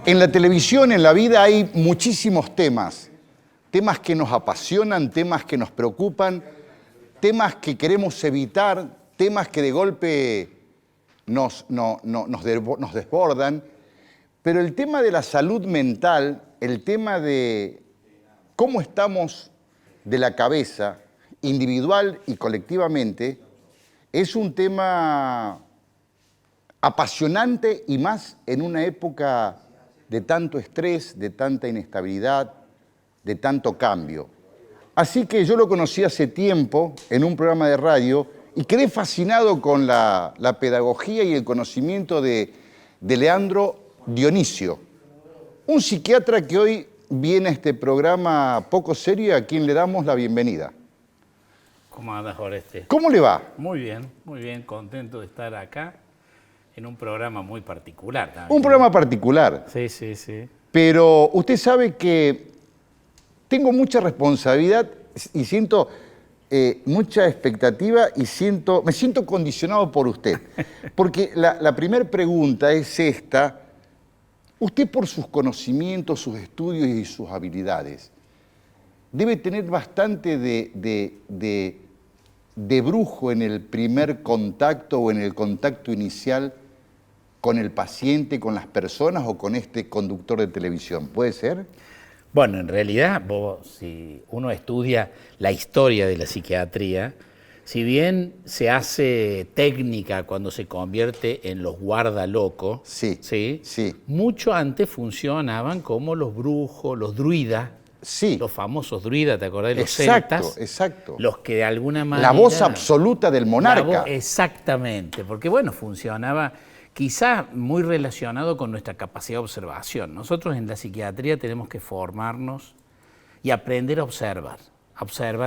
En la televisión, en la vida, hay muchísimos temas. Temas que nos apasionan, temas que nos preocupan, temas que queremos evitar, temas que de golpe nos desbordan. Pero el tema de la salud mental, el tema de cómo estamos de la cabeza, individual y colectivamente, es un tema apasionante y más en una época de tanto estrés, de tanta inestabilidad, de tanto cambio. Así que yo lo conocí hace tiempo en un programa de radio y quedé fascinado con la pedagogía y el conocimiento de Leandro Dionisio, un psiquiatra que hoy viene a este programa poco serio y a quien le damos la bienvenida. ¿Cómo andas, Oreste? ¿Cómo le va? Muy bien, contento de estar acá en un programa muy particular también. Un programa particular. Sí, sí, sí. Pero usted sabe que tengo mucha responsabilidad y siento mucha expectativa y me siento condicionado por usted. Porque la primera pregunta es esta. Usted, por sus conocimientos, sus estudios y sus habilidades, debe tener bastante de brujo en el primer contacto o en el contacto inicial con el paciente, con las personas o con este conductor de televisión. ¿Puede ser? Bueno, en realidad, si uno estudia la historia de la psiquiatría, si bien se hace técnica cuando se convierte en los guardalocos, sí. Mucho antes funcionaban como los brujos, los druidas, sí. Los famosos druidas, ¿te acordás de los celtas? Exacto. Los que de alguna manera... La voz absoluta del monarca. Exactamente, porque bueno, funcionaba quizá muy relacionado con nuestra capacidad de observación. Nosotros en la psiquiatría tenemos que formarnos y aprender a observar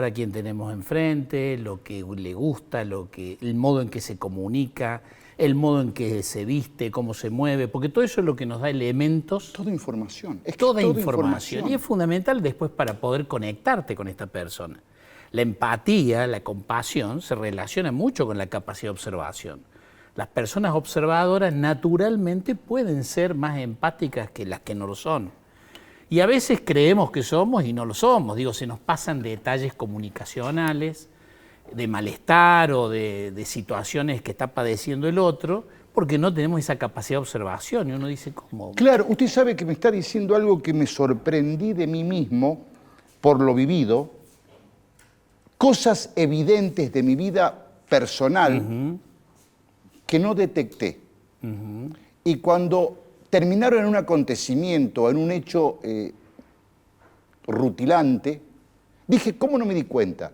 a quién tenemos enfrente, lo que le gusta, el modo en que se comunica, el modo en que se viste, cómo se mueve, porque todo eso es lo que nos da elementos. Toda información. Toda información. Y es fundamental después para poder conectarte con esta persona. La empatía, la compasión, se relaciona mucho con la capacidad de observación. Las personas observadoras naturalmente pueden ser más empáticas que las que no lo son. Y a veces creemos que somos y no lo somos. Digo, se nos pasan detalles comunicacionales, de malestar o de situaciones que está padeciendo el otro, porque no tenemos esa capacidad de observación. Y uno dice, ¿cómo? Claro, usted sabe que me está diciendo algo que me sorprendí de mí mismo por lo vivido, cosas evidentes de mi vida personal que no detecté. Y cuando terminaron en un acontecimiento, en un hecho rutilante, dije, ¿cómo no me di cuenta?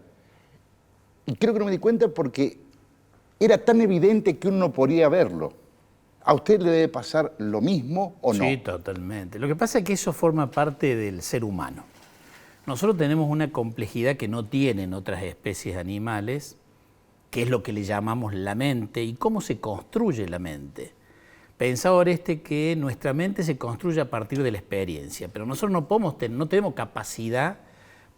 Y creo que no me di cuenta porque era tan evidente que uno no podía verlo. ¿A usted le debe pasar lo mismo o no? Sí, totalmente. Lo que pasa es que eso forma parte del ser humano. Nosotros tenemos una complejidad que no tienen otras especies animales, que es lo que le llamamos la mente y cómo se construye la mente. Pensá, Oreste, que nuestra mente se construye a partir de la experiencia, pero nosotros no tenemos capacidad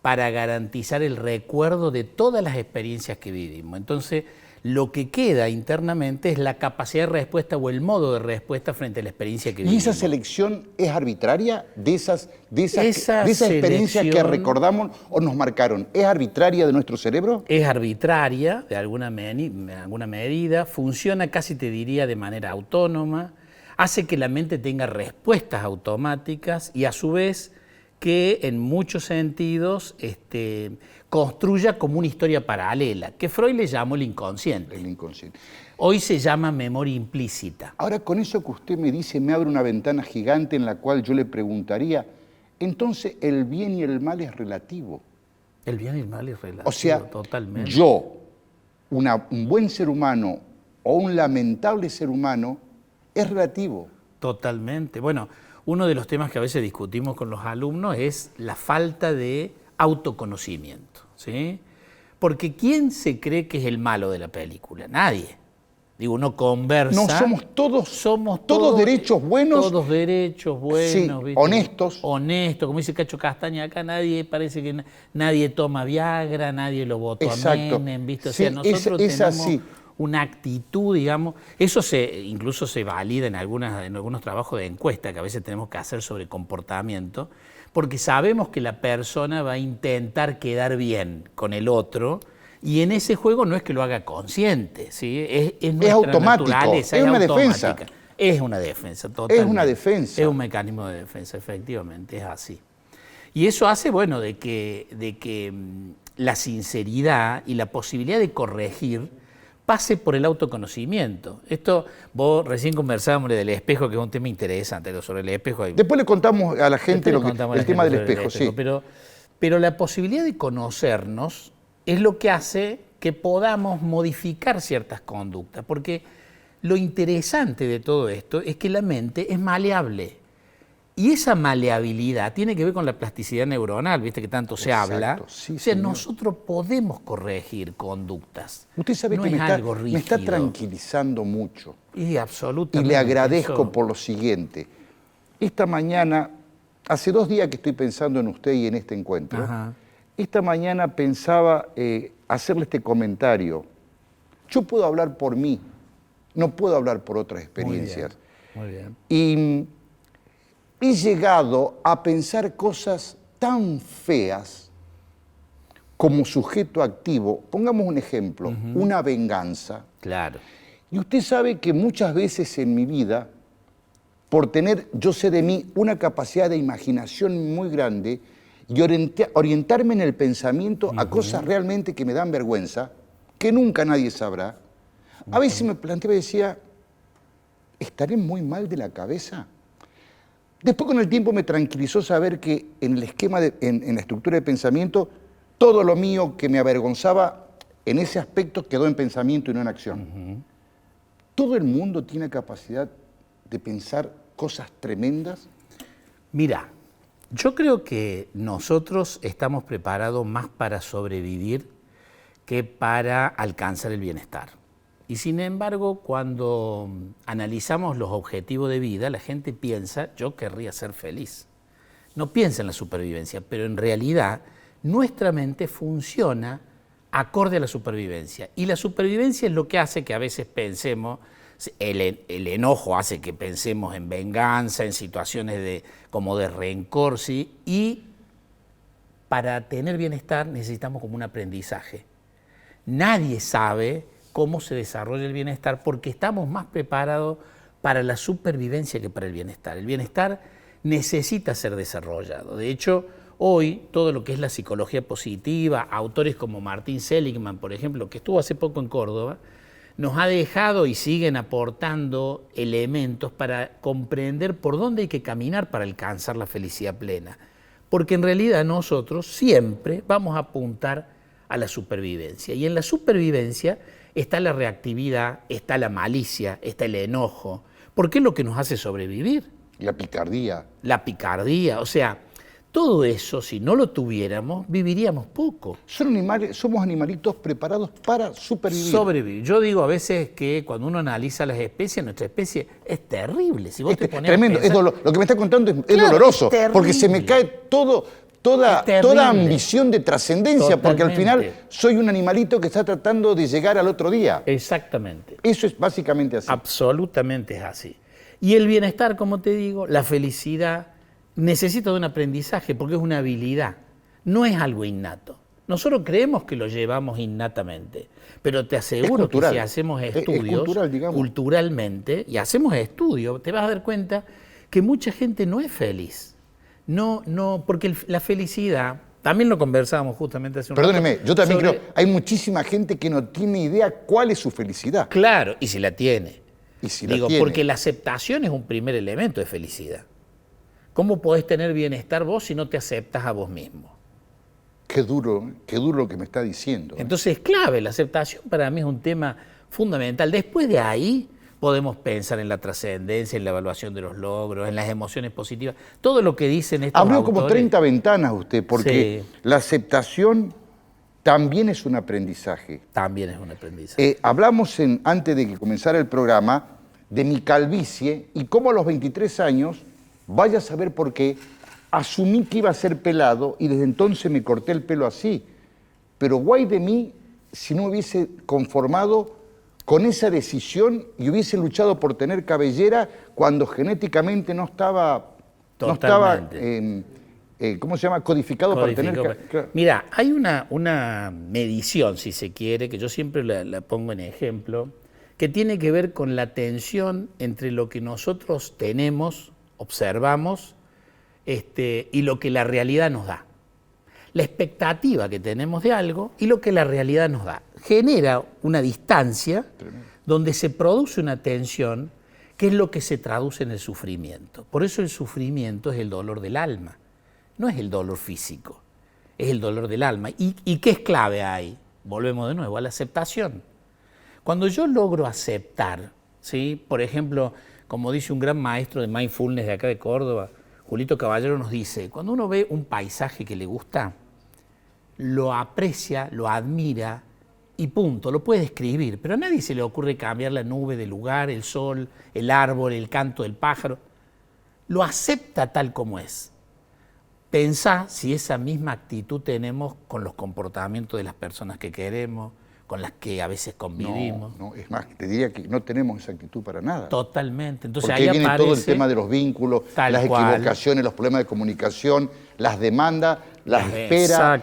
para garantizar el recuerdo de todas las experiencias que vivimos. Entonces, lo que queda internamente es la capacidad de respuesta o el modo de respuesta frente a la experiencia que vivimos. ¿Y esa selección es arbitraria de esas experiencias que recordamos o nos marcaron? ¿Es arbitraria de nuestro cerebro? Es arbitraria de alguna medida, funciona casi te diría de manera autónoma, hace que la mente tenga respuestas automáticas y a su vez que en muchos sentidos construya como una historia paralela, que Freud le llamó el inconsciente. El inconsciente. Hoy se llama memoria implícita. Ahora, con eso que usted me dice, me abre una ventana gigante en la cual yo le preguntaría, entonces, ¿el bien y el mal es relativo? El bien y el mal es relativo, o sea, totalmente. Yo, un buen ser humano o un lamentable ser humano, es relativo. Totalmente. Bueno, uno de los temas que a veces discutimos con los alumnos es la falta de autoconocimiento, ¿sí? Porque ¿quién se cree que es el malo de la película? Nadie. Digo, uno conversa. No, somos todos derechos buenos. Todos derechos buenos. Sí, ¿viste? Honestos. Honestos, como dice Cacho Castaña, acá parece que nadie toma Viagra, nadie lo votó. Exacto. a Menem, ¿viste? O sí, sea, nosotros es tenemos así. una actitud, digamos. Eso incluso se valida en algunos trabajos de encuesta que a veces tenemos que hacer sobre comportamiento, porque sabemos que la persona va a intentar quedar bien con el otro, y en ese juego no es que lo haga consciente, ¿sí? Es nuestra automático, naturaleza, es una automática. defensa. Es una defensa, totalmente. Es una defensa. Es un mecanismo de defensa, efectivamente, es así. Y eso hace, bueno, de que la sinceridad y la posibilidad de corregir pase por el autoconocimiento. Esto, vos recién conversábamos del espejo, que es un tema interesante, sobre el espejo. Después le contamos a la gente el tema del espejo, sí. Pero la posibilidad de conocernos es lo que hace que podamos modificar ciertas conductas, porque lo interesante de todo esto es que la mente es maleable. Y esa maleabilidad tiene que ver con la plasticidad neuronal, viste que tanto se habla. Sí, o sea, señor. nosotros podemos corregir conductas. Usted sabe no que es me está tranquilizando mucho. Y absolutamente. Y le agradezco eso. por lo siguiente. Esta mañana, hace 2 días que estoy pensando en usted y en este encuentro. Ajá. Esta mañana pensaba hacerle este comentario. Yo puedo hablar por mí, no puedo hablar por otras experiencias. Muy bien. Y he llegado a pensar cosas tan feas como sujeto activo. Pongamos un ejemplo, una venganza. Claro. Y usted sabe que muchas veces en mi vida, por tener, yo sé de mí, una capacidad de imaginación muy grande y orientarme en el pensamiento a cosas realmente que me dan vergüenza, que nunca nadie sabrá, a veces me planteaba y decía, ¿estaré muy mal de la cabeza? Después con el tiempo me tranquilizó saber que en el esquema, en la estructura de pensamiento, todo lo mío que me avergonzaba en ese aspecto quedó en pensamiento y no en acción. ¿Todo el mundo tiene capacidad de pensar cosas tremendas? Mira, yo creo que nosotros estamos preparados más para sobrevivir que para alcanzar el bienestar. Y sin embargo, cuando analizamos los objetivos de vida, la gente piensa, yo querría ser feliz. No piensa en la supervivencia, pero en realidad nuestra mente funciona acorde a la supervivencia. Y la supervivencia es lo que hace que a veces pensemos, el enojo hace que pensemos en venganza, en situaciones como de rencor, ¿sí? Y para tener bienestar necesitamos como un aprendizaje. Nadie sabe cómo se desarrolla el bienestar porque estamos más preparados para la supervivencia que para el bienestar. El bienestar necesita ser desarrollado. De hecho, hoy todo lo que es la psicología positiva, autores como Martin Seligman, por ejemplo, que estuvo hace poco en Córdoba, nos ha dejado y siguen aportando elementos para comprender por dónde hay que caminar para alcanzar la felicidad plena. Porque en realidad nosotros siempre vamos a apuntar a la supervivencia. Y en la supervivencia está la reactividad, está la malicia, está el enojo, porque es lo que nos hace sobrevivir. La picardía. La picardía, o sea, todo eso, si no lo tuviéramos, viviríamos poco. Somos animalitos preparados para supervivir. Sobrevivir. Yo digo a veces que cuando uno analiza las especies, nuestra especie es terrible. Si vos te pones tremendo, a pensar, lo que me está contando es Claro, doloroso, es porque se me cae toda ambición de trascendencia, porque al final soy un animalito que está tratando de llegar al otro día. Exactamente. Eso es básicamente así. Absolutamente es así. Y el bienestar, como te digo, la felicidad, necesita de un aprendizaje porque es una habilidad, no es algo innato. Nosotros creemos que lo llevamos innatamente, pero te aseguro que si hacemos estudios culturalmente, y hacemos estudios, te vas a dar cuenta que mucha gente no es feliz. No, porque la felicidad, también lo conversábamos justamente hace un rato. Perdóneme, yo también creo, hay muchísima gente que no tiene idea cuál es su felicidad. Claro, y si la tiene. Digo, porque la aceptación es un primer elemento de felicidad. ¿Cómo podés tener bienestar vos si no te aceptas a vos mismo? Qué duro lo que me está diciendo. Entonces es clave, la aceptación para mí es un tema fundamental. Después de ahí podemos pensar en la trascendencia, en la evaluación de los logros, en las emociones positivas, todo lo que dicen estos Abrió autores. como 30 ventanas usted, porque Sí. la aceptación también es un aprendizaje. También es un aprendizaje. Hablamos antes de que comenzara el programa de mi calvicie y cómo a los 23 años, vaya a saber por qué, asumí que iba a ser pelado y desde entonces me corté el pelo así. Pero guay de mí si no hubiese conformado con esa decisión y hubiese luchado por tener cabellera cuando genéticamente no estaba, ¿cómo se llama? Codificado para tener... Claro. Mira, hay una medición, si se quiere, que yo siempre la pongo en ejemplo, que tiene que ver con la tensión entre lo que nosotros tenemos, observamos, y lo que la realidad nos da. La expectativa que tenemos de algo y lo que la realidad nos da. Genera una distancia donde se produce una tensión que es lo que se traduce en el sufrimiento. Por eso el sufrimiento es el dolor del alma, no es el dolor físico, es el dolor del alma. ¿Y qué es clave ahí? Volvemos de nuevo a la aceptación. Cuando yo logro aceptar, ¿sí? Por ejemplo, como dice un gran maestro de mindfulness de acá de Córdoba, Julito Caballero nos dice, cuando uno ve un paisaje que le gusta, lo aprecia, lo admira y punto, lo puede describir, pero a nadie se le ocurre cambiar la nube de lugar, el sol, el árbol, el canto del pájaro. Lo acepta tal como es. Pensá si esa misma actitud tenemos con los comportamientos de las personas que queremos, con las que a veces convivimos. No, es más, te diría que no tenemos esa actitud para nada. Totalmente. Entonces porque ahí viene todo el tema de los vínculos, las equivocaciones, los problemas de comunicación, las demandas, las esperas,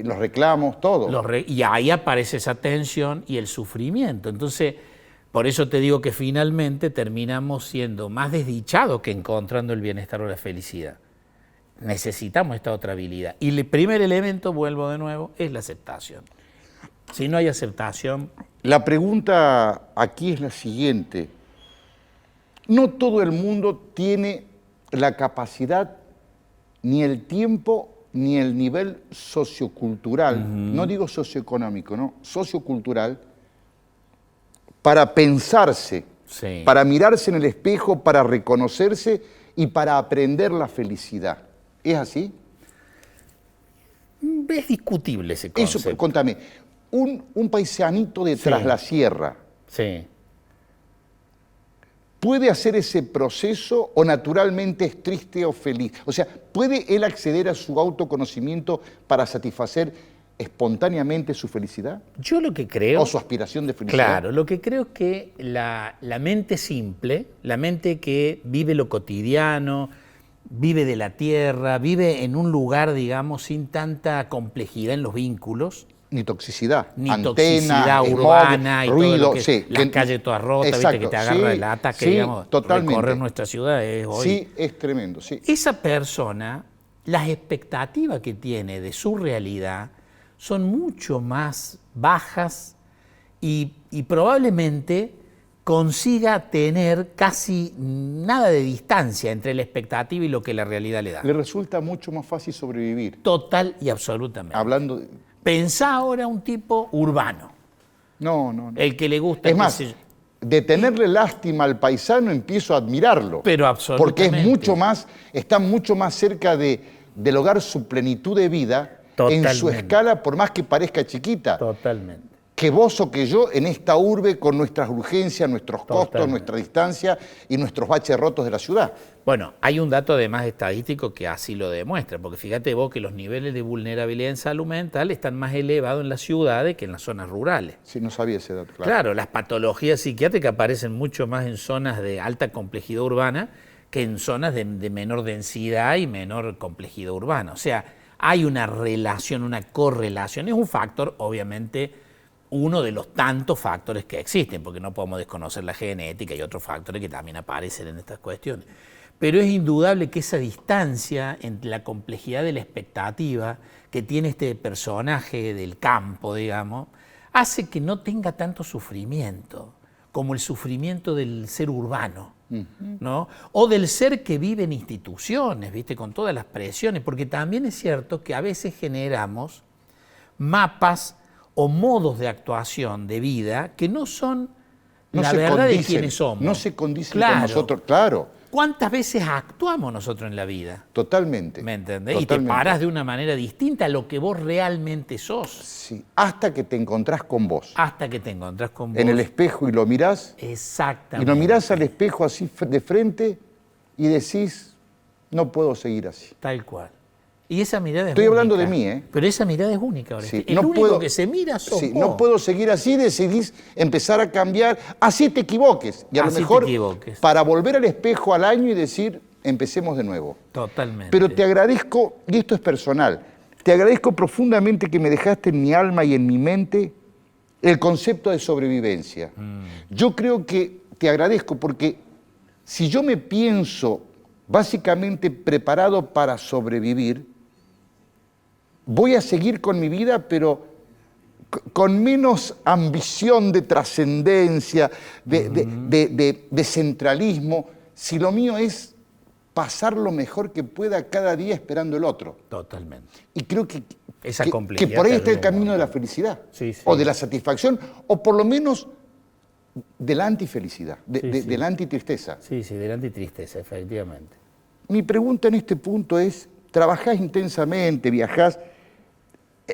los reclamos, todo. Y ahí aparece esa tensión y el sufrimiento. Entonces, por eso te digo que finalmente terminamos siendo más desdichados que encontrando el bienestar o la felicidad. Necesitamos esta otra habilidad. Y el primer elemento, vuelvo de nuevo, es la aceptación. Si no hay aceptación... La pregunta aquí es la siguiente. No todo el mundo tiene la capacidad, ni el tiempo, ni el nivel sociocultural, no digo socioeconómico, no, sociocultural, para pensarse, para mirarse en el espejo, para reconocerse y para aprender la felicidad. ¿Es así? Es discutible ese concepto. Eso, contame. Un paisanito de Tras la Sierra, ¿puede hacer ese proceso o naturalmente es triste o feliz? O sea, ¿puede él acceder a su autoconocimiento para satisfacer espontáneamente su felicidad? Yo lo que creo... ¿O su aspiración de felicidad? Claro, lo que creo es que la mente simple, la mente que vive lo cotidiano, vive de la tierra, vive en un lugar, digamos, sin tanta complejidad en los vínculos... Ni toxicidad. Ni antena, toxicidad smog, urbana y ruido, todo lo que, las calles todas rotas, exacto, viste, que te agarra el ataque, digamos, totalmente. Recorrer nuestra ciudad es hoy. Sí, es tremendo, sí. Esa persona, las expectativas que tiene de su realidad son mucho más bajas y probablemente consiga tener casi nada de distancia entre la expectativa y lo que la realidad le da. Le resulta mucho más fácil sobrevivir. Total y absolutamente. Hablando de... Pensá ahora un tipo urbano. No. El que le gusta... Es más, de tenerle lástima al paisano empiezo a admirarlo. Pero absolutamente. Porque es mucho más, está mucho más cerca de lograr su plenitud de vida en su escala, por más que parezca chiquita. Totalmente. Que vos o que yo en esta urbe con nuestras urgencias, nuestros costos, nuestra distancia y nuestros baches rotos de la ciudad. Bueno, hay un dato además estadístico que así lo demuestra, porque fíjate vos que los niveles de vulnerabilidad en salud mental están más elevados en las ciudades que en las zonas rurales. Sí, no sabía ese dato. Claro, las patologías psiquiátricas aparecen mucho más en zonas de alta complejidad urbana que en zonas de menor densidad y menor complejidad urbana. O sea, hay una relación, una correlación. Es un factor, obviamente, uno de los tantos factores que existen, porque no podemos desconocer la genética y otros factores que también aparecen en estas cuestiones. Pero es indudable que esa distancia entre la complejidad de la expectativa que tiene este personaje del campo, digamos, hace que no tenga tanto sufrimiento como el sufrimiento del ser urbano, ¿no? O del ser que vive en instituciones, ¿viste? Con todas las presiones, porque también es cierto que a veces generamos mapas o modos de actuación de vida que no son la verdad de quienes somos. No se condicen con nosotros, claro. ¿Cuántas veces actuamos nosotros en la vida? Totalmente. ¿Me entendés? Totalmente. Y te parás de una manera distinta a lo que vos realmente sos. Sí, hasta que te encontrás con vos. Hasta que te encontrás con vos. En el espejo y lo mirás. Exactamente. Y lo mirás al espejo así de frente y decís, no puedo seguir así. Tal cual. Y esa mirada es Estoy única. hablando de mí, ¿eh? Pero esa mirada es única, Oreste. Sí, El no único puedo- que se mira sos Sí, vos. no puedo seguir así, decidís empezar a cambiar, así te equivoques. Y a lo Así te mejor equivoques. para volver al espejo al año y decir, empecemos de nuevo. Totalmente. Pero te agradezco, y esto es personal, te agradezco profundamente que me dejaste en mi alma y en mi mente el concepto de sobrevivencia. Yo creo que te agradezco porque si yo me pienso básicamente preparado para sobrevivir, voy a seguir con mi vida, pero con menos ambición de trascendencia, de centralismo, si lo mío es pasar lo mejor que pueda cada día esperando el otro. Totalmente. Y creo que, Esa que complejidad por ahí te está el ayuda un camino de la montón. felicidad, Sí, sí. o de la satisfacción, o por lo menos de la antifelicidad, Sí. de la antitristeza. Sí, sí, delante y tristeza, efectivamente. Mi pregunta en este punto es, trabajás intensamente, viajás,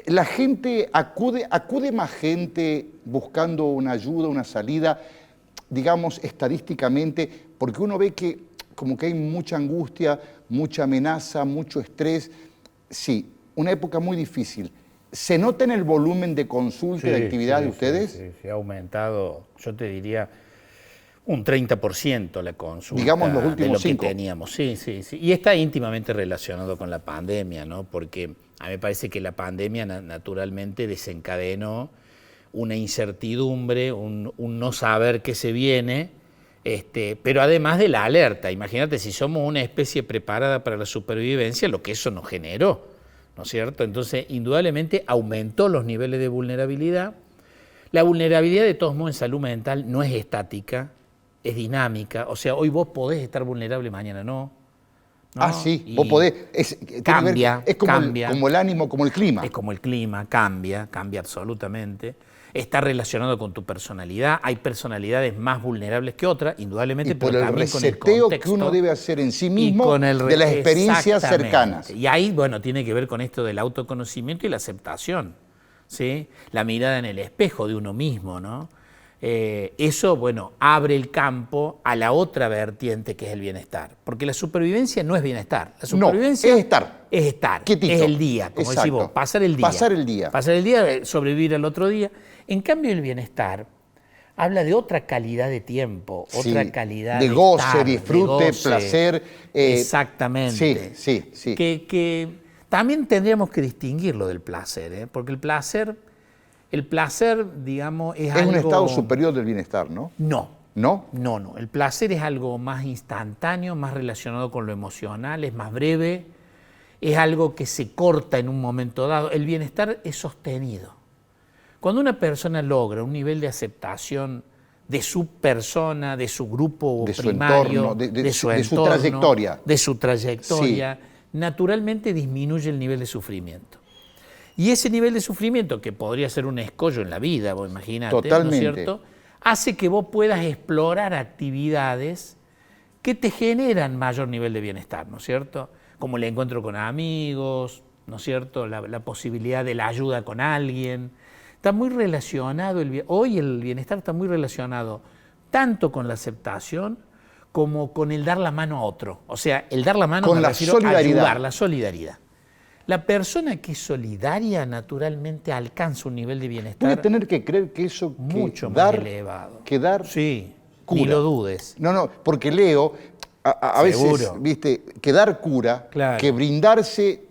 la gente acude más gente buscando una ayuda, una salida, digamos, estadísticamente, porque uno ve que como que hay mucha angustia, mucha amenaza, mucho estrés. Sí, una época muy difícil. ¿Se nota en el volumen de consulta y de actividad de ustedes? Sí, ha aumentado, yo te diría, un 30% la consulta. Digamos, los últimos de lo 5. que teníamos. Sí. Y está íntimamente relacionado con la pandemia, ¿no? Porque a mí me parece que la pandemia naturalmente desencadenó una incertidumbre, un no saber qué se viene, pero además de la alerta. Imagínate, si somos una especie preparada para la supervivencia, lo que eso nos generó, ¿no es cierto? Entonces, indudablemente aumentó los niveles de vulnerabilidad. La vulnerabilidad, de todos modos, en salud mental no es estática, es dinámica. O sea, hoy vos podés estar vulnerable, mañana no. Ah, sí, Y vos podés. Tiene que cambia, ver, es como, cambia. como el ánimo, como el clima. Es como el clima, cambia absolutamente. Está relacionado con tu personalidad. Hay personalidades más vulnerables que otras, indudablemente, Y por pero el también con el reseteo contexto. que uno debe hacer en sí Y mismo con el de las experiencias exactamente. cercanas. Y ahí, bueno, tiene que ver con esto del autoconocimiento y la aceptación, ¿sí? La mirada en el espejo de uno mismo, ¿no? Eso, bueno, abre el campo a la otra vertiente que es el bienestar. Porque la supervivencia no es bienestar. La supervivencia es estar. Es estar. Quietito. Es el día, como Exacto. decís vos, pasar el día. Pasar el día. Pasar el día, sobrevivir al otro día. En cambio, el bienestar habla de otra calidad de tiempo, Sí, otra calidad de de goce, estar, disfrute, de goce. placer. Exactamente. Sí. Que también tendríamos que distinguirlo del placer, ¿eh? Porque el placer, digamos, es algo... un estado superior del bienestar, ¿no? No. ¿No? No. El placer es algo más instantáneo, más relacionado con lo emocional, es más breve, es algo que se corta en un momento dado. El bienestar es sostenido. Cuando una persona logra un nivel de aceptación de su persona, de su grupo De su primario, entorno, de su trayectoria. de su trayectoria, naturalmente disminuye el nivel de sufrimiento. Y ese nivel de sufrimiento, que podría ser un escollo en la vida, vos imaginate, Totalmente. ¿no es cierto?, hace que vos puedas explorar actividades que te generan mayor nivel de bienestar, ¿no es cierto? Como el encuentro con amigos, ¿no es cierto?, la posibilidad de la ayuda con alguien. Está muy relacionado, hoy el bienestar está muy relacionado tanto con la aceptación como con el dar la mano a otro. O sea, el dar la mano Con me la refiero solidaridad. a ayudar, la solidaridad. La persona que es solidaria naturalmente alcanza un nivel de bienestar Voy a tener que creer que eso que mucho más dar, elevado. que dar Sí, cura. ni lo dudes. No, porque leo, a veces, Seguro. viste, que dar cura, Claro. que brindarse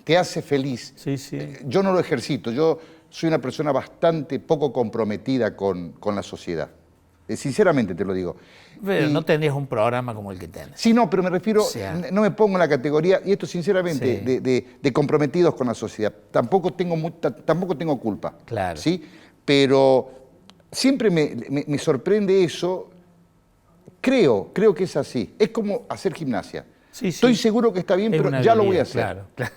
te hace feliz. Sí. Yo no lo ejercito, yo soy una persona bastante poco comprometida con la sociedad. Sinceramente te lo digo. Pero no tendrías un programa como el que tenés. Sí, no, pero me refiero, O sea, no me pongo en la categoría, y esto sinceramente, Sí. de comprometidos con la sociedad. Tampoco tengo culpa. Claro. ¿Sí? Pero siempre me sorprende eso. Creo que es así. Es como hacer gimnasia. Sí. Estoy seguro que está bien, Es pero una ya lo voy a habilidad, hacer. Claro.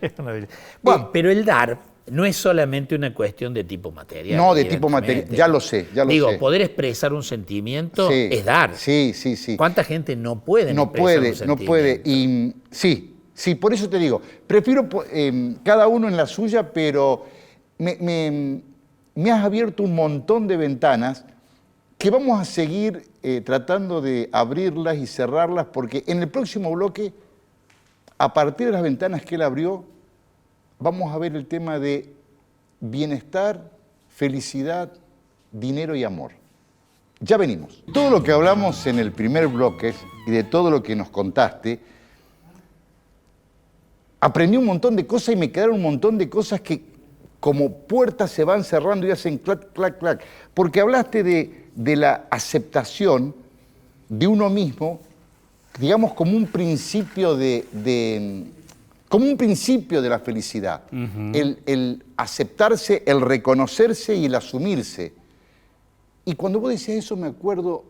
Es una habilidad. Bueno, pero el dar no es solamente una cuestión de tipo material. No, de tipo material. evidentemente. Ya lo sé, ya lo Digo, sé. poder expresar un sentimiento Sí, es dar. Sí. ¿Cuánta gente no puede No expresar un puede, no sentimiento? puede. Y sí, por eso te digo, prefiero cada uno en la suya, pero me has abierto un montón de ventanas que vamos a seguir tratando de abrirlas y cerrarlas, porque en el próximo bloque a partir de las ventanas que él abrió, vamos a ver el tema de bienestar, felicidad, dinero y amor. Ya venimos. Todo lo que hablamos en el primer bloque y de todo lo que nos contaste, aprendí un montón de cosas y me quedaron un montón de cosas que como puertas se van cerrando y hacen clac, clac, clac. Porque hablaste de la aceptación de uno mismo, digamos, como un principio como un principio de la felicidad. El aceptarse, el reconocerse y el asumirse. Y cuando vos decías eso me acuerdo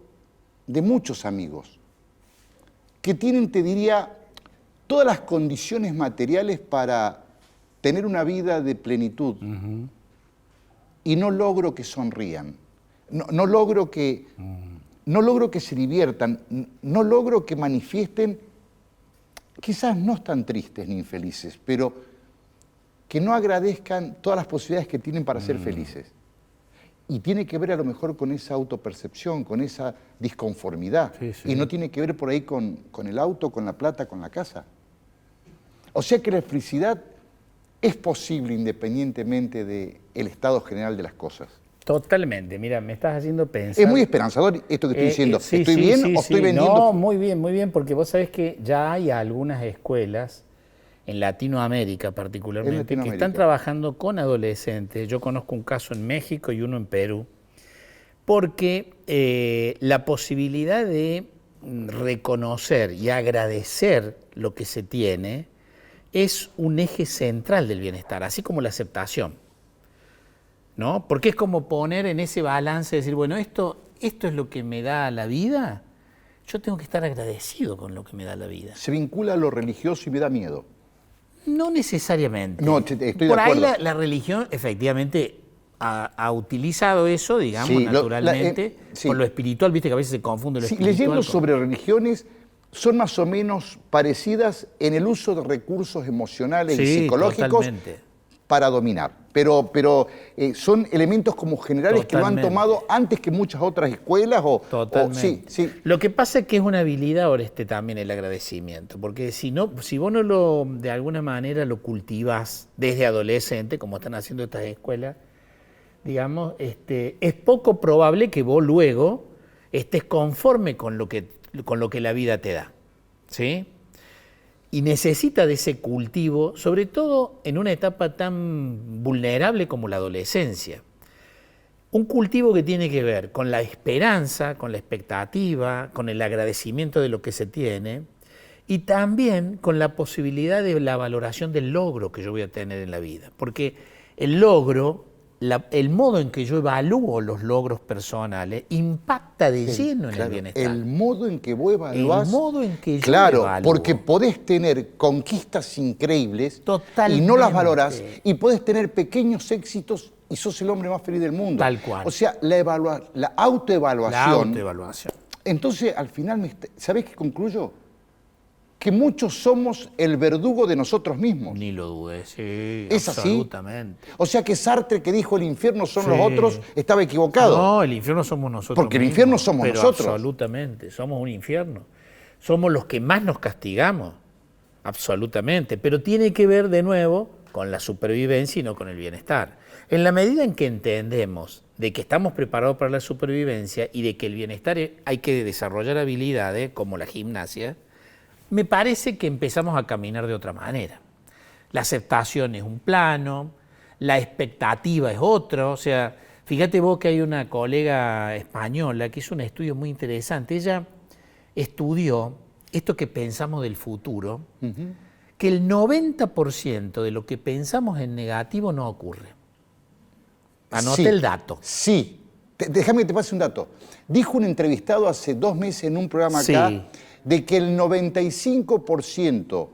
de muchos amigos que tienen, te diría, todas las condiciones materiales para tener una vida de plenitud. Y no logro que sonrían, no logro que se diviertan, no logro que manifiesten, quizás no están tristes ni infelices, pero que no agradezcan todas las posibilidades que tienen para ser felices. Y tiene que ver a lo mejor con esa autopercepción, con esa disconformidad. Sí, sí. Y no tiene que ver por ahí con el auto, con la plata, con la casa. O sea que la felicidad es posible independientemente del estado general de las cosas. Totalmente, mira, me estás haciendo pensar. Es muy esperanzador esto que estoy diciendo. Sí, ¿Estoy bien o estoy vendiendo? No, muy bien, porque vos sabés que ya hay algunas escuelas en Latinoamérica particularmente que están trabajando con adolescentes. Yo conozco un caso en México y uno en Perú, porque la posibilidad de reconocer y agradecer lo que se tiene es un eje central del bienestar, así como la aceptación, ¿no? Porque es como poner en ese balance, decir, bueno, esto es lo que me da la vida, yo tengo que estar agradecido con lo que me da la vida. Se vincula a lo religioso y me da miedo. No necesariamente. No, estoy de acuerdo. Por ahí la religión efectivamente ha utilizado eso, digamos, naturalmente, por lo espiritual, viste que a veces se confunde lo espiritual. Leyendo sobre religiones, son más o menos parecidas en el uso de recursos emocionales y psicológicos totalmente. Para dominar. Pero son elementos como generales que lo han tomado antes que muchas otras escuelas. Totalmente. Sí. Lo que pasa es que es una habilidad ahora también el agradecimiento, porque si vos no de alguna manera lo cultivás desde adolescente, como están haciendo estas escuelas, digamos, es poco probable que vos luego estés conforme con lo que la vida te da, ¿sí? Y necesita de ese cultivo, sobre todo en una etapa tan vulnerable como la adolescencia. Un cultivo que tiene que ver con la esperanza, con la expectativa, con el agradecimiento de lo que se tiene y también con la posibilidad de la valoración del logro que yo voy a tener en la vida. Porque el logro, el modo en que yo evalúo los logros personales impacta de lleno en el bienestar. El modo en que vos evaluás. El modo en que yo Claro, evalúo. porque podés tener conquistas increíbles Totalmente. Y no las valorás, y podés tener pequeños éxitos y sos el hombre más feliz del mundo. Tal cual. O sea, la autoevaluación. La autoevaluación. Entonces, al final, ¿sabés qué concluyo? Que muchos somos el verdugo de nosotros mismos. Ni lo dudes, sí, ¿Es absolutamente. Así? O sea que Sartre, que dijo el infierno son los otros, estaba equivocado. No, el infierno somos nosotros. Porque el infierno somos nosotros. Absolutamente, somos un infierno. Somos los que más nos castigamos, absolutamente. Pero tiene que ver de nuevo con la supervivencia y no con el bienestar. En la medida en que entendemos de que estamos preparados para la supervivencia y de que el bienestar hay que desarrollar habilidades como la gimnasia, me parece que empezamos a caminar de otra manera. La aceptación es un plano, la expectativa es otro. O sea, fíjate vos que hay una colega española que hizo un estudio muy interesante. Ella estudió esto que pensamos del futuro, que el 90% de lo que pensamos en negativo no ocurre. Anoté el dato. Sí, déjame que te pase un dato. Dijo un entrevistado hace 2 meses en un programa acá, de que el 95%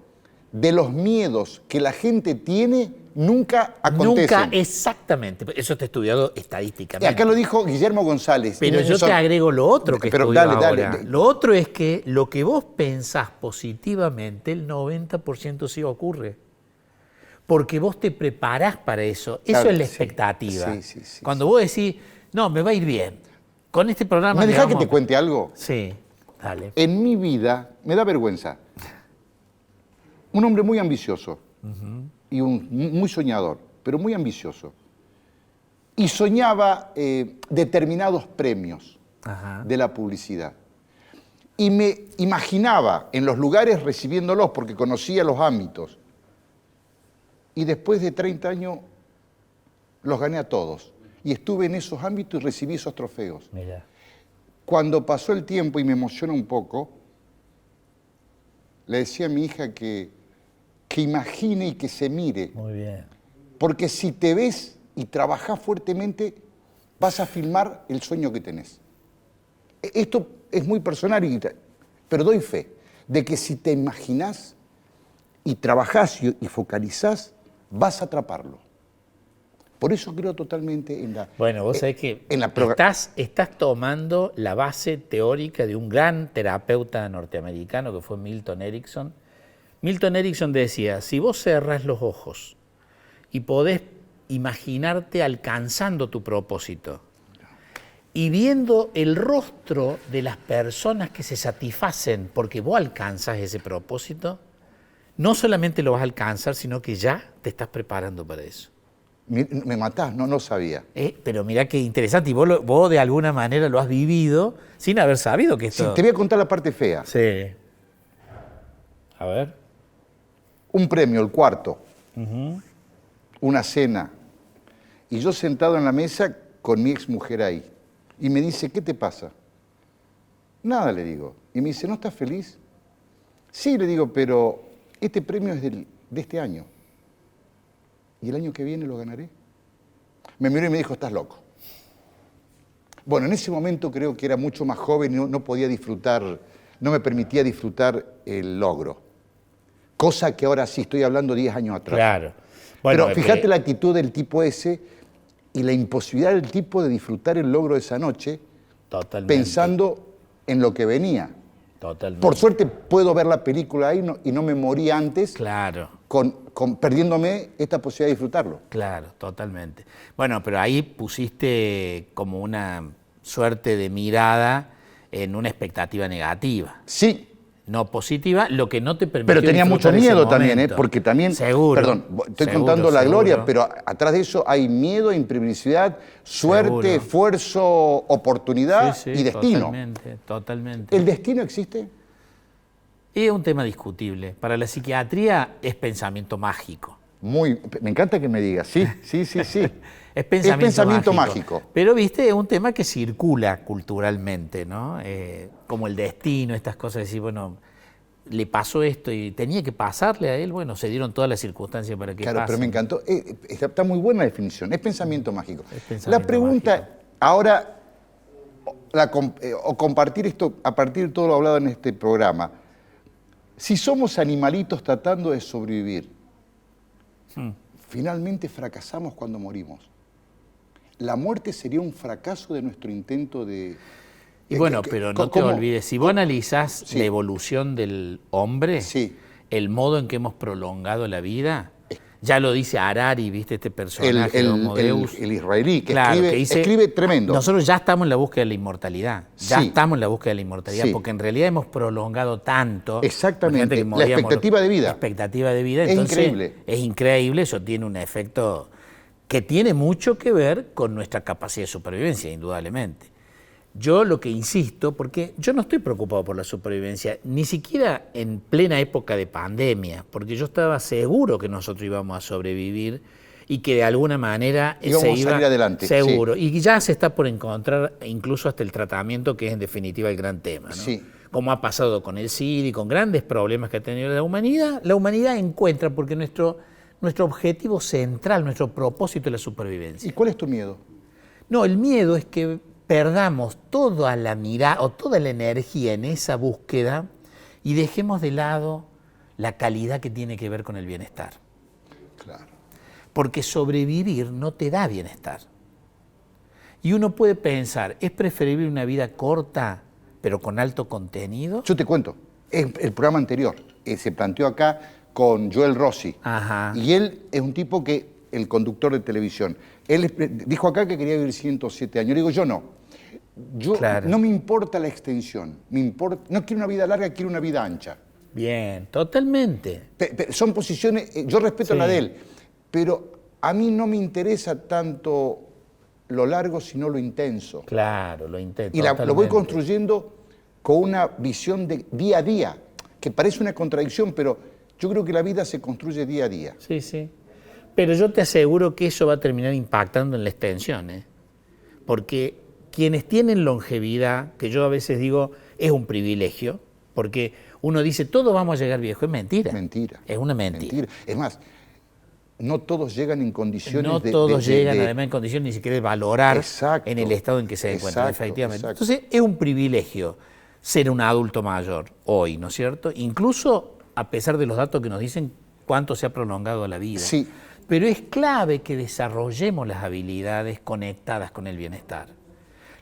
de los miedos que la gente tiene nunca acontecen. Nunca, exactamente. Eso está estudiado estadísticamente. Acá lo dijo Guillermo González. Pero yo te agrego lo otro que estudio ahora. Dale. Lo otro es que lo que vos pensás positivamente, el 90% sí ocurre. Porque vos te preparás para eso. Eso es la expectativa. Sí. Cuando vos decís, no, me va a ir bien. Con este programa... ¿Me dejás que te cuente algo? Sí. Dale. En mi vida, me da vergüenza, Un hombre muy ambicioso y muy soñador, pero muy ambicioso. Y soñaba determinados premios de la publicidad. Y me imaginaba en los lugares recibiéndolos porque conocía los ámbitos. Y después de 30 años los gané a todos. Y estuve en esos ámbitos y recibí esos trofeos. Mira. Cuando pasó el tiempo y me emociona un poco, le decía a mi hija que imagine y que se mire. Muy bien. Porque si te ves y trabajás fuertemente, vas a filmar el sueño que tenés. Esto es muy personal, pero doy fe de que si te imaginás y trabajás y focalizás, vas a atraparlo. Por eso creo totalmente en la... Bueno, vos sabés que estás tomando la base teórica de un gran terapeuta norteamericano que fue Milton Erickson. Milton Erickson decía, si vos cerrás los ojos y podés imaginarte alcanzando tu propósito y viendo el rostro de las personas que se satisfacen porque vos alcanzas ese propósito, no solamente lo vas a alcanzar, sino que ya te estás preparando para eso. Me matás, no lo sabía. Pero mirá qué interesante, y vos de alguna manera lo has vivido sin haber sabido que esto... Sí, te voy a contar la parte fea. Sí. A ver. Un premio, el cuarto. Una cena. Y yo sentado en la mesa con mi exmujer ahí. Y me dice, ¿qué te pasa? Nada, le digo. Y me dice, ¿no estás feliz? Sí, le digo, pero este premio es de este año. ¿Y el año que viene lo ganaré? Me miró y me dijo, estás loco. Bueno, en ese momento creo que era mucho más joven y no podía disfrutar, no me permitía disfrutar el logro. Cosa que ahora sí, estoy hablando 10 años atrás. Claro. Bueno, pero fíjate la actitud del tipo ese y la imposibilidad del tipo de disfrutar el logro de esa noche, totalmente, pensando en lo que venía. Totalmente. Por suerte puedo ver la película ahí y no me morí antes. Claro. Perdiéndome esta posibilidad de disfrutarlo. Claro, totalmente. Bueno, pero ahí pusiste como una suerte de mirada en una expectativa negativa. Sí. No positiva, lo que no te permitió. Pero tenía mucho miedo también, porque también. Seguro. Perdón, estoy contando la gloria, pero atrás de eso hay miedo, imprevisibilidad, suerte, esfuerzo, oportunidad y destino. Totalmente. ¿El destino existe? Es un tema discutible. Para la psiquiatría es pensamiento mágico. Me encanta que me digas, sí. Es pensamiento mágico. Pero, viste, es un tema que circula culturalmente, ¿no? Como el destino, estas cosas, decir, bueno, le pasó esto y tenía que pasarle a él, bueno, se dieron todas las circunstancias para que pase. Claro, pero me encantó. Está muy buena la definición, es pensamiento mágico. La pregunta mágico. Ahora, o compartir esto a partir de todo lo hablado en este programa, si somos animalitos tratando de sobrevivir, finalmente fracasamos cuando morimos. La muerte sería un fracaso de nuestro intento de... Y bueno, pero no te olvides, si vos analizás la evolución del hombre, el modo en que hemos prolongado la vida, ya lo dice Harari, viste este personaje de Homo Deus. El israelí, que dice, escribe tremendo. Nosotros ya estamos en la búsqueda de la inmortalidad, estamos en la búsqueda de la inmortalidad, porque en realidad hemos prolongado tanto. Exactamente, la expectativa de vida. La expectativa de vida, es increíble. Es increíble, eso tiene un efecto que tiene mucho que ver con nuestra capacidad de supervivencia, indudablemente. Yo lo que insisto, porque yo no estoy preocupado por la supervivencia, ni siquiera en plena época de pandemia, porque yo estaba seguro que nosotros íbamos a sobrevivir y que de alguna manera íbamos a salir adelante. Seguro. Y ya se está por encontrar incluso hasta el tratamiento, que es en definitiva el gran tema, ¿no? Sí. Como ha pasado con el SIDA y con grandes problemas que ha tenido la humanidad encuentra, porque nuestro objetivo central, nuestro propósito es la supervivencia. ¿Y cuál es tu miedo? No, el miedo es que perdamos toda la mirada o toda la energía en esa búsqueda y dejemos de lado la calidad que tiene que ver con el bienestar. Claro. Porque sobrevivir no te da bienestar. Y uno puede pensar, ¿es preferible una vida corta pero con alto contenido? Yo te cuento, el programa anterior se planteó acá con Joel Rossi. Ajá. Y él es un tipo que, el conductor de televisión, él dijo acá que quería vivir 107 años. Yo digo, yo no. No me importa la extensión, no quiero una vida larga, quiero una vida ancha. Bien, totalmente. Son posiciones, yo respeto Sí. la de él, pero a mí no me interesa tanto lo largo, sino lo intenso. Claro, lo intento. Y lo voy totalmente. construyendo con una visión de día a día, que parece una contradicción, pero yo creo que la vida se construye día a día. Sí, sí. Pero yo te aseguro que eso va a terminar impactando en la extensión, ¿eh? Porque quienes tienen longevidad, que yo a veces digo, es un privilegio, porque uno dice, todos vamos a llegar viejos, es mentira. Mentira. Es una mentira. Es más, no todos llegan en condiciones No de... todos llegan además en condiciones ni siquiera de valorar Exacto, en el estado en que se encuentran, exacto, efectivamente. exacto. Entonces es un privilegio ser un adulto mayor hoy, ¿no es cierto? Incluso a pesar de los datos que nos dicen cuánto se ha prolongado la vida. Sí. Pero es clave que desarrollemos las habilidades conectadas con el bienestar.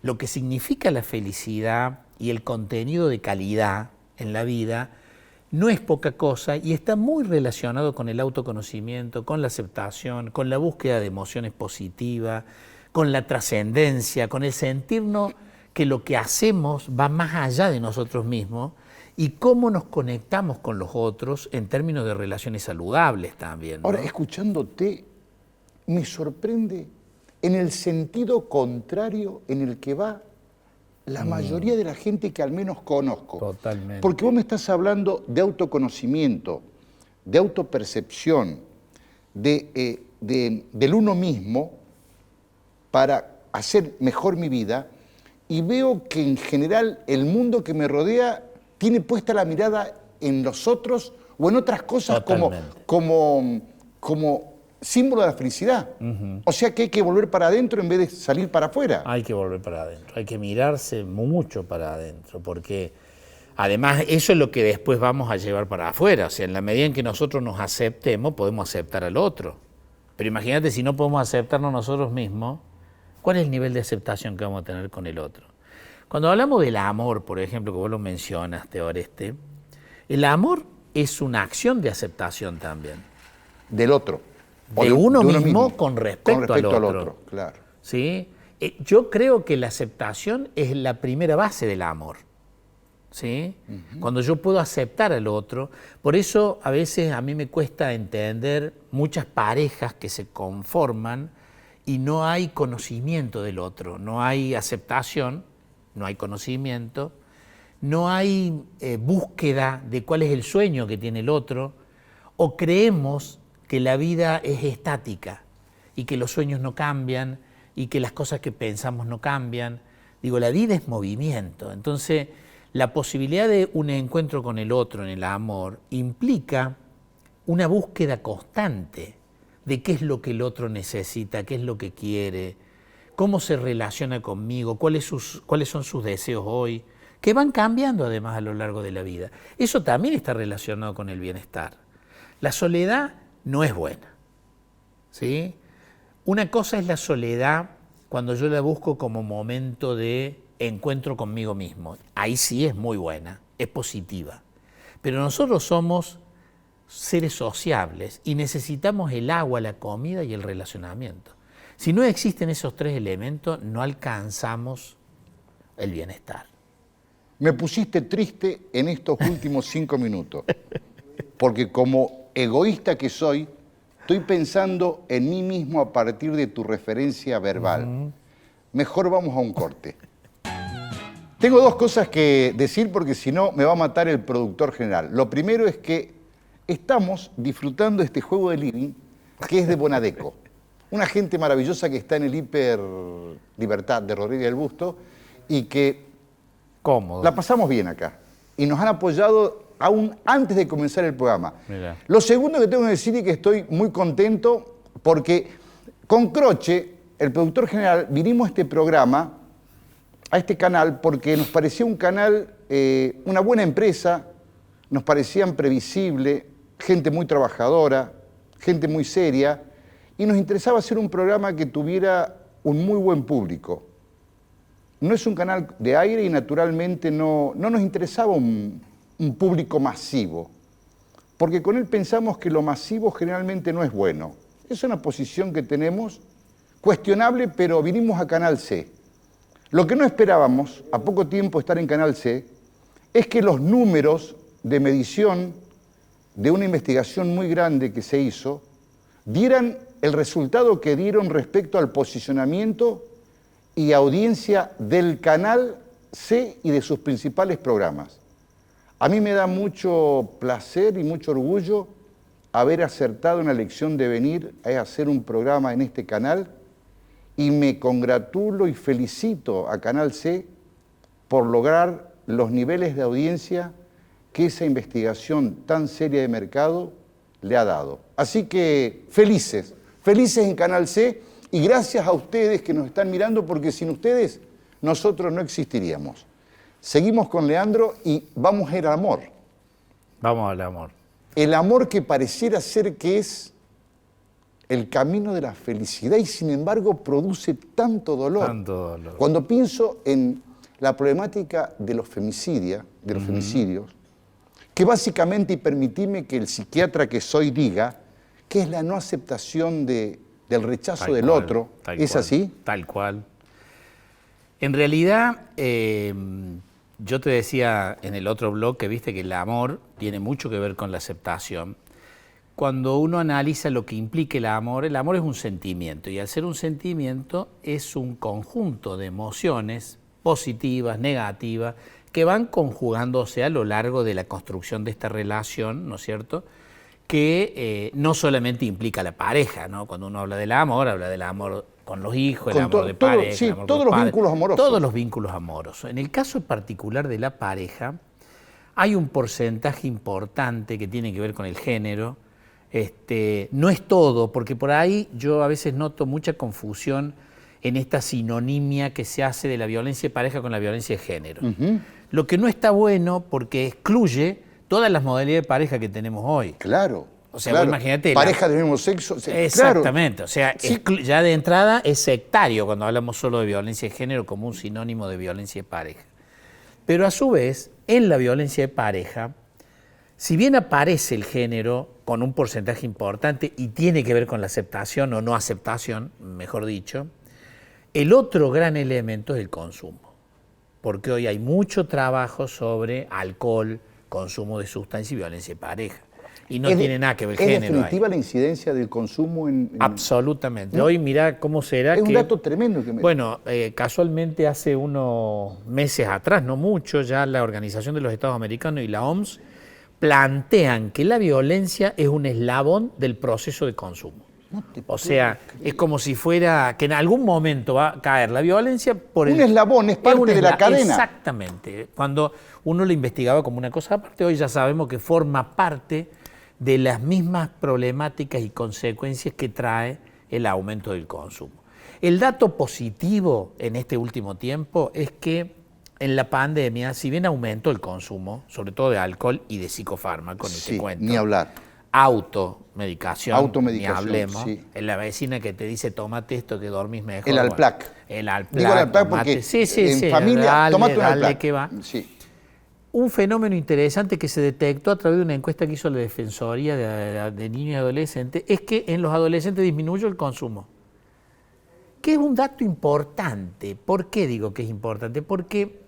Lo que significa la felicidad y el contenido de calidad en la vida no es poca cosa y está muy relacionado con el autoconocimiento, con la aceptación, con la búsqueda de emociones positivas, con la trascendencia, con el sentirnos que lo que hacemos va más allá de nosotros mismos y cómo nos conectamos con los otros en términos de relaciones saludables también, ¿no? Ahora, escuchándote, me sorprende en el sentido contrario en el que va la mayoría de la gente que al menos conozco. Totalmente. Porque vos me estás hablando de autoconocimiento, de autopercepción, del uno mismo para hacer mejor mi vida, y veo que en general el mundo que me rodea tiene puesta la mirada en los otros o en otras cosas como símbolo de la felicidad. O sea que hay que volver para adentro en vez de salir para afuera. Hay que volver para adentro, hay que mirarse mucho para adentro, porque además eso es lo que después vamos a llevar para afuera. O sea, en la medida en que nosotros nos aceptemos, podemos aceptar al otro. Pero imagínate si no podemos aceptarnos nosotros mismos, ¿cuál es el nivel de aceptación que vamos a tener con el otro? Cuando hablamos del amor, por ejemplo, que vos lo mencionaste, Oreste, el amor es una acción de aceptación también. Del otro. De uno mismo con respecto al otro. Claro. ¿Sí? Yo creo que la aceptación es la primera base del amor. ¿Sí? Cuando yo puedo aceptar al otro, por eso a veces a mí me cuesta entender muchas parejas que se conforman y no hay conocimiento del otro, no hay aceptación, no hay conocimiento, no hay búsqueda de cuál es el sueño que tiene el otro, o creemos que la vida es estática y que los sueños no cambian y que las cosas que pensamos no cambian. Digo, la vida es movimiento, entonces la posibilidad de un encuentro con el otro en el amor implica una búsqueda constante de qué es lo que el otro necesita, qué es lo que quiere, cómo se relaciona conmigo, cuáles son sus deseos hoy, que van cambiando además a lo largo de la vida. Eso también está relacionado con el bienestar. La soledad no es buena, ¿sí? Una cosa es la soledad cuando yo la busco como momento de encuentro conmigo mismo. Ahí sí es muy buena, es positiva. Pero nosotros somos seres sociables y necesitamos el agua, la comida y el relacionamiento. Si no existen esos tres elementos, no alcanzamos el bienestar. Me pusiste triste en estos últimos 5 minutos, porque como egoísta que soy, estoy pensando en mí mismo a partir de tu referencia verbal. Mejor vamos a un corte. Tengo 2 cosas que decir porque si no me va a matar el productor general. Lo primero es que estamos disfrutando este juego de living que es de Bonadeco. Una gente maravillosa que está en el Hiper Libertad de Rodríguez del Busto y que Cómodo. la pasamos bien acá. Y nos han apoyado aún antes de comenzar el programa. Mirá. Lo segundo que tengo que decir es que estoy muy contento porque con Croce, el productor general, vinimos a este programa, a este canal, porque nos parecía un canal, una buena empresa, nos parecían previsible, gente muy trabajadora, gente muy seria, y nos interesaba hacer un programa que tuviera un muy buen público. No es un canal de aire y naturalmente no nos interesaba un público masivo, porque con él pensamos que lo masivo generalmente no es bueno. Es una posición que tenemos cuestionable, pero vinimos a Canal C. Lo que no esperábamos, a poco tiempo estar en Canal C, es que los números de medición de una investigación muy grande que se hizo, dieran el resultado que dieron respecto al posicionamiento y audiencia del Canal C y de sus principales programas. A mí me da mucho placer y mucho orgullo haber acertado en la elección de venir a hacer un programa en este canal, y me congratulo y felicito a Canal C por lograr los niveles de audiencia que esa investigación tan seria de mercado le ha dado. Así que felices en Canal C, y gracias a ustedes que nos están mirando, porque sin ustedes nosotros no existiríamos. Seguimos con Leandro y vamos a ir al amor. Vamos al amor. El amor que pareciera ser que es el camino de la felicidad y sin embargo produce tanto dolor. Tanto dolor. Cuando pienso en la problemática de los femicidios, que básicamente, y permitime que el psiquiatra que soy diga, que es la no aceptación del rechazo del otro. ¿Es así? Tal cual. En realidad, yo te decía en el otro blog que viste que el amor tiene mucho que ver con la aceptación. Cuando uno analiza lo que implica el amor es un sentimiento, y al ser un sentimiento es un conjunto de emociones positivas, negativas, que van conjugándose a lo largo de la construcción de esta relación, ¿no es cierto?, que no solamente implica la pareja, ¿no? Cuando uno habla del amor con los hijos, el amor de pareja, sí, el amor todos con los padres, vínculos amorosos. Todos los vínculos amorosos. En el caso particular de la pareja, hay un porcentaje importante que tiene que ver con el género. No es todo, porque por ahí yo a veces noto mucha confusión en esta sinonimia que se hace de la violencia de pareja con la violencia de género. Lo que no está bueno, porque excluye todas las modalidades de pareja que tenemos hoy. Claro. O sea, vos imagínate. Pareja del mismo sexo. Exactamente. Claro. O sea, sí. Ya de entrada es sectario cuando hablamos solo de violencia de género como un sinónimo de violencia de pareja. Pero a su vez, en la violencia de pareja, si bien aparece el género con un porcentaje importante y tiene que ver con la aceptación o no aceptación, mejor dicho, el otro gran elemento es el consumo. Porque hoy hay mucho trabajo sobre alcohol, consumo de sustancias y violencia de pareja. Y no tiene nada que ver el género. ¿Es definitiva la incidencia del consumo en...? Absolutamente. ¿No? Hoy mirá cómo será que... Es un dato tremendo que me... Bueno, casualmente hace unos meses atrás, no mucho, ya la Organización de los Estados Americanos y la OMS plantean que la violencia es un eslabón del proceso de consumo. O sea, es como si fuera que en algún momento va a caer la violencia por un eslabón, es parte de la cadena. Exactamente. Cuando uno lo investigaba como una cosa aparte, hoy ya sabemos que forma parte de las mismas problemáticas y consecuencias que trae el aumento del consumo. El dato positivo en este último tiempo es que en la pandemia, si bien aumentó el consumo, sobre todo de alcohol y de psicofármacos, ni te cuento. Ni hablar. Automedicación, ni hablemos. Sí. En la vecina que te dice, tómate esto que dormís mejor. El Alplac. El Alplac. Digo el Alplac porque en familia, tomate un Alplac. Que va. Sí. Un fenómeno interesante que se detectó a través de una encuesta que hizo la Defensoría de Niños y Adolescentes es que en los adolescentes disminuyó el consumo. Que es un dato importante. ¿Por qué digo que es importante? Porque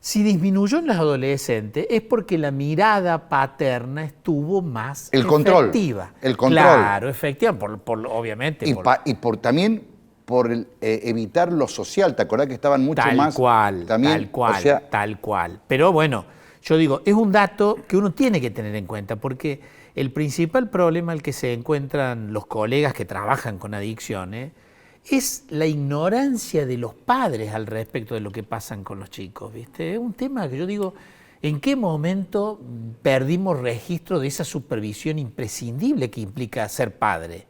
si disminuyó en los adolescentes es porque la mirada paterna estuvo más efectiva. El control. Claro, efectiva, obviamente. Y también por evitar lo social. ¿Te acordás que estaban mucho más? Tal cual. Pero bueno, yo digo, es un dato que uno tiene que tener en cuenta, porque el principal problema al que se encuentran los colegas que trabajan con adicciones es la ignorancia de los padres al respecto de lo que pasan con los chicos, ¿viste? Es un tema que yo digo, ¿en qué momento perdimos registro de esa supervisión imprescindible que implica ser padre?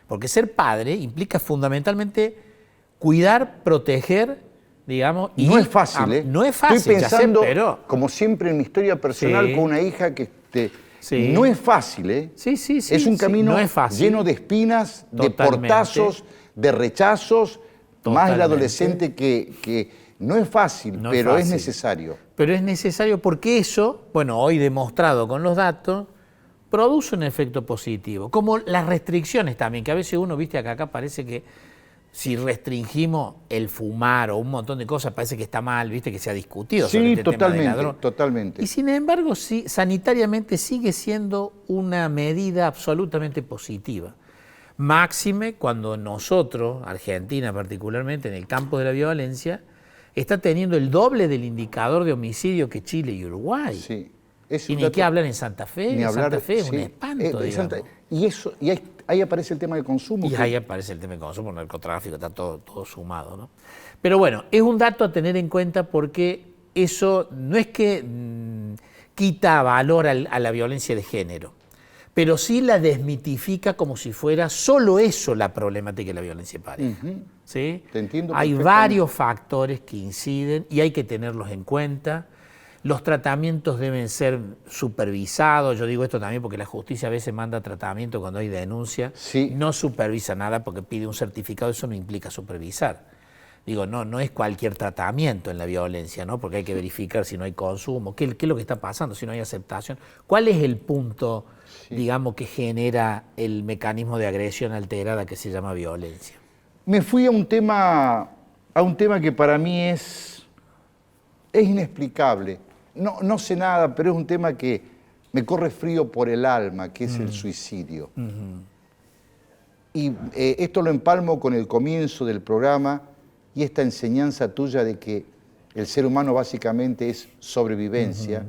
Porque ser padre implica fundamentalmente cuidar, proteger, digamos... No es fácil, ¿eh? No es fácil, estoy pensando, ya sé, pero... como siempre en mi historia personal, Sí. con una hija que... Sí. No es fácil, ¿eh? Sí. Es un camino no es fácil. lleno de espinas, Totalmente. de portazos, de rechazos, Totalmente. más el adolescente que no es fácil, No pero es es fácil. necesario. Pero es necesario porque eso, bueno, hoy demostrado con los datos, produce un efecto positivo. Como las restricciones también, que a veces uno, viste, acá parece que si restringimos el fumar o un montón de cosas, parece que está mal, viste, que se ha discutido Sí, sobre este totalmente, tema del ladrón. totalmente. Y sin embargo, sí, sanitariamente sigue siendo una medida absolutamente positiva. Máxime cuando nosotros, Argentina particularmente, en el campo de la violencia, está teniendo el doble del indicador de homicidio que Chile y Uruguay. Sí. Y ni qué hablar en Santa Fe. Ni hablar, Santa Fe es sí, un espanto, digamos. Y ahí aparece el tema del consumo. Y ahí aparece el tema del consumo, el narcotráfico, está todo sumado, ¿no? Pero bueno, es un dato a tener en cuenta porque eso no es que quita valor a la violencia de género, pero sí la desmitifica como si fuera solo eso la problemática de la violencia de pareja. ¿Sí? Te entiendo Hay perfectamente. varios factores que inciden y hay que tenerlos en cuenta. Los tratamientos deben ser supervisados. Yo digo esto también porque la justicia a veces manda tratamiento cuando hay denuncia. Sí. No supervisa nada porque pide un certificado, eso no implica supervisar. Digo, no es cualquier tratamiento en la violencia, ¿no? Porque hay que verificar si no hay consumo, qué es lo que está pasando, si no hay aceptación. ¿Cuál es el punto, digamos, que genera el mecanismo de agresión alterada que se llama violencia? Me fui a un tema que para mí es inexplicable. No sé nada, pero es un tema que me corre frío por el alma, que es el suicidio. Y esto lo empalmo con el comienzo del programa y esta enseñanza tuya de que el ser humano básicamente es sobrevivencia.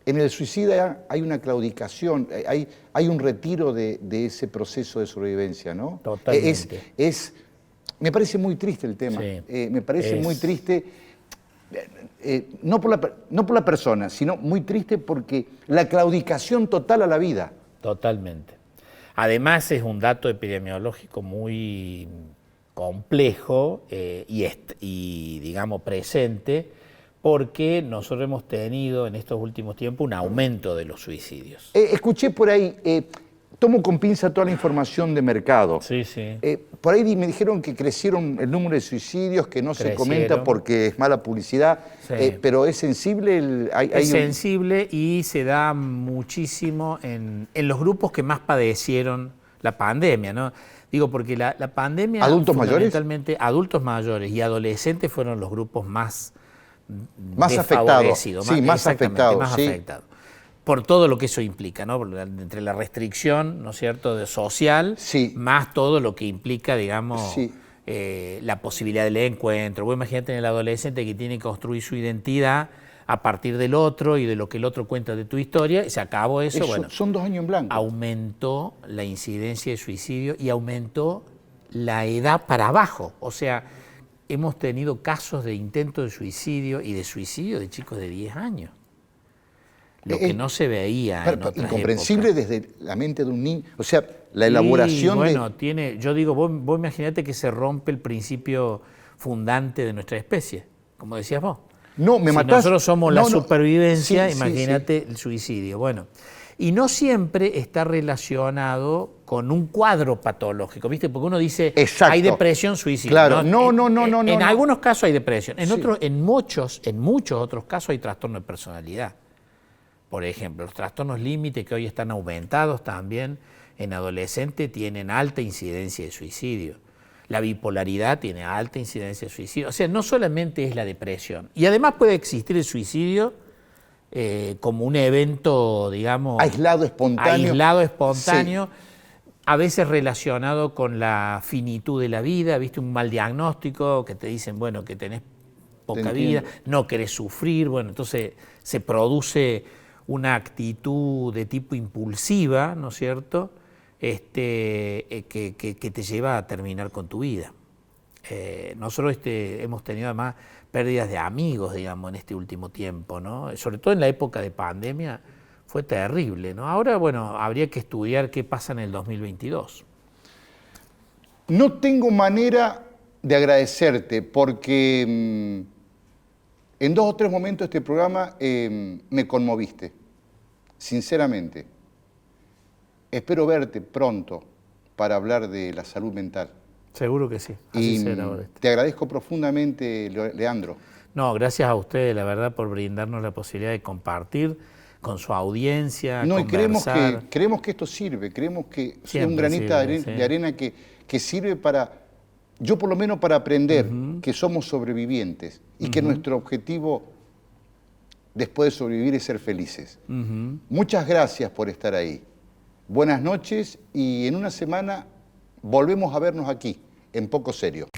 En el suicida hay una claudicación, hay un retiro de ese proceso de sobrevivencia, ¿no? Totalmente. Me parece muy triste el tema. Sí. Me parece muy triste, no por la persona, sino muy triste porque la claudicación total a la vida. Totalmente. Además es un dato epidemiológico muy complejo y digamos presente, porque nosotros hemos tenido en estos últimos tiempos un aumento de los suicidios. Escuché por ahí, tomo con pinza toda la información de mercado. Sí, sí. Por ahí me dijeron que crecieron el número de suicidios, que no se comenta porque es mala publicidad, pero es sensible. Es sensible y se da muchísimo en los grupos que más padecieron la pandemia, ¿no? Digo, porque la pandemia... ¿Adultos mayores? Fundamentalmente, adultos mayores y adolescentes fueron los grupos más afectados. Sí, más afectados. Por todo lo que eso implica, ¿no? Entre la restricción, ¿no es cierto?, social, más todo lo que implica, digamos, la posibilidad del encuentro. Vos imagínate en el adolescente que tiene que construir su identidad a partir del otro y de lo que el otro cuenta de tu historia, y se acabó eso, bueno. Son 2 años en blanco. Aumentó la incidencia de suicidio y aumentó la edad para abajo. O sea, hemos tenido casos de intento de suicidio y de suicidio de chicos de 10 años. Lo que no se veía en otras incomprensible épocas. desde la mente de un niño. O sea, la elaboración yo digo, vos imaginate que se rompe el principio fundante de nuestra especie, como decías vos. No, me matás. Nosotros somos la supervivencia, Sí, imagínate el suicidio. Bueno, y no siempre está relacionado con un cuadro patológico, ¿viste? Porque uno dice, hay depresión, suicidio. Claro, no. En algunos casos hay depresión, en muchos otros casos hay trastorno de personalidad. Por ejemplo, los trastornos límite que hoy están aumentados también en adolescentes tienen alta incidencia de suicidio. La bipolaridad tiene alta incidencia de suicidio. O sea, no solamente es la depresión. Y además puede existir el suicidio como un evento, digamos... Aislado, espontáneo. A veces relacionado con la finitud de la vida, ¿viste? Un mal diagnóstico, que te dicen, bueno, que tenés poca vida, no querés sufrir, bueno, entonces se produce una actitud de tipo impulsiva, ¿no es cierto?, que te lleva a terminar con tu vida. Nosotros hemos tenido además pérdidas de amigos, digamos, en este último tiempo, ¿no? Sobre todo en la época de pandemia fue terrible, ¿no? Ahora, bueno, habría que estudiar qué pasa en el 2022. No tengo manera de agradecerte porque en 2 o 3 momentos de este programa me conmoviste, sinceramente. Espero verte pronto para hablar de la salud mental. Seguro que sí, así será. Te agradezco profundamente, Leandro. No, gracias a ustedes, la verdad, por brindarnos la posibilidad de compartir con su audiencia, no, y conversar. creemos que esto sirve, creemos que es Siempre un granito de arena que sirve para, yo por lo menos para aprender que somos sobrevivientes y que nuestro objetivo después de sobrevivir es ser felices. Muchas gracias por estar ahí. Buenas noches y en una semana volvemos a vernos aquí, en Poco Serio.